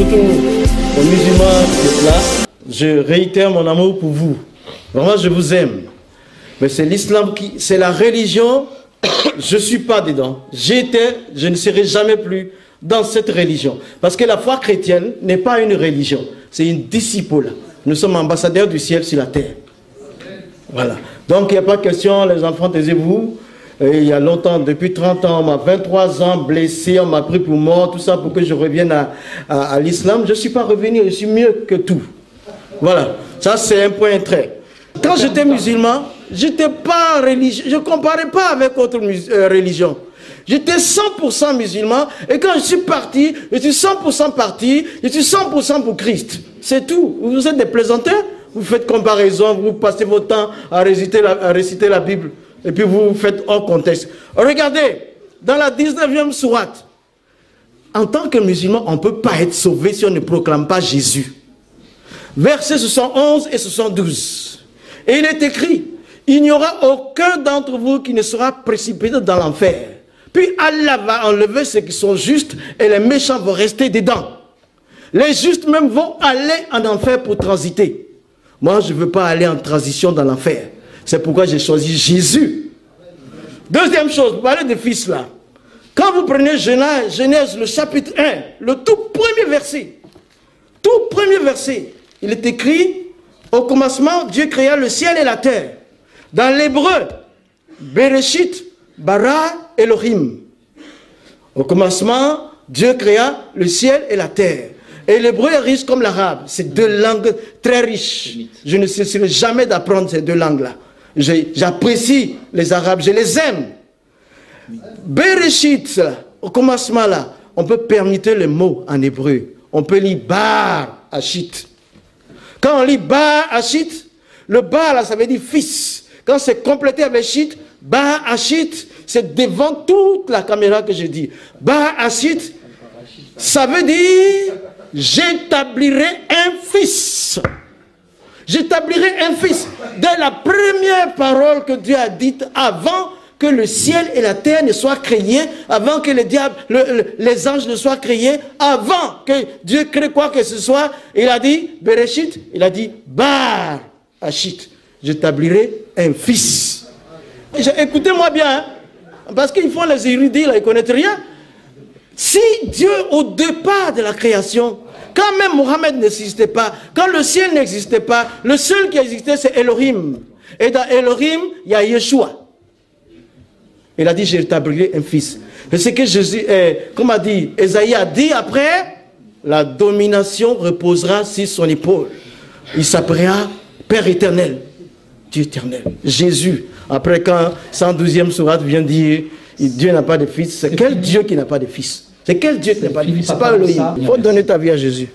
surtout aux musulmans qui sont là, je réitère mon amour pour vous. Vraiment, je vous aime. Mais c'est l'islam qui, c'est la religion, je ne suis pas dedans. J'étais, je ne serai jamais plus dans cette religion. Parce que la foi chrétienne n'est pas une religion, c'est une discipule. Nous sommes ambassadeurs du ciel sur la terre. Voilà. Donc il n'y a pas de question, les enfants, taisez-vous. Il y a longtemps, depuis 30 ans, on m'a 23 ans blessé, on m'a pris pour mort, tout ça pour que je revienne à l'islam. Je ne suis pas revenu, je suis mieux que tout. Voilà, ça c'est un point très. Quand j'étais musulman, je n'étais pas religieux, je ne comparais pas avec autre religion. J'étais 100% musulman et quand je suis parti, je suis 100% parti, je suis 100% pour Christ. C'est tout. Vous êtes des plaisantins, vous faites comparaison, vous passez votre temps à réciter la Bible et puis vous faites hors contexte. Regardez, dans la 19e sourate, en tant que musulman, on ne peut pas être sauvé si on ne proclame pas Jésus. Versets 71 et 72. Et il est écrit, il n'y aura aucun d'entre vous qui ne sera précipité dans l'enfer. Puis Allah va enlever ceux qui sont justes et les méchants vont rester dedans. Les justes même vont aller en enfer pour transiter. Moi, je ne veux pas aller en transition dans l'enfer. C'est pourquoi j'ai choisi Jésus. Deuxième chose, vous parlez de fils là. Quand vous prenez Genèse, le chapitre 1, le tout premier verset, il est écrit, au commencement, Dieu créa le ciel et la terre. Dans l'hébreu, Bereshit, Bara, Elohim. Au commencement, Dieu créa le ciel et la terre. Et l'hébreu est riche comme l'arabe. C'est deux langues très riches. Je ne cesserai jamais d'apprendre ces deux langues-là. J'apprécie les arabes, je les aime. Bereshit, au commencement là, on peut permuter les mots en hébreu. On peut lire Bar Hachit. Quand on lit Bar Hachit, le Bar là, ça veut dire fils. Quand c'est complété avec Hachit, Bar Hachit, c'est devant toute la caméra que je dis. Bar Hachit, ça veut dire j'établirai un fils. J'établirai un fils. Dès la première parole que Dieu a dite avant que le ciel et la terre ne soient créés, avant que les anges ne soient créés, avant que Dieu crée quoi que ce soit, il a dit, Bereshit, il a dit, Bar Hachit, j'établirai un fils. Écoutez-moi bien, hein, parce qu'ils font les érudits, là, ils ne connaissent rien. Si Dieu, au départ de la création, quand même Mohammed n'existait pas, quand le ciel n'existait pas, le seul qui existait, c'est Elohim. Et dans Elohim, il y a Yeshua. Il a dit, j'établirai un fils. C'est ce que Jésus, comme a dit, Esaïe a dit après, la domination reposera sur son épaule. Il s'appellera Père éternel, Dieu éternel. Jésus, après quand 112e sourate vient dire, Dieu n'a pas de fils, c'est quel Dieu qui n'a pas de fils? C'est quel Dieu qui n'a pas de fils? C'est pas Elohim. Il faut donner ta vie à Jésus.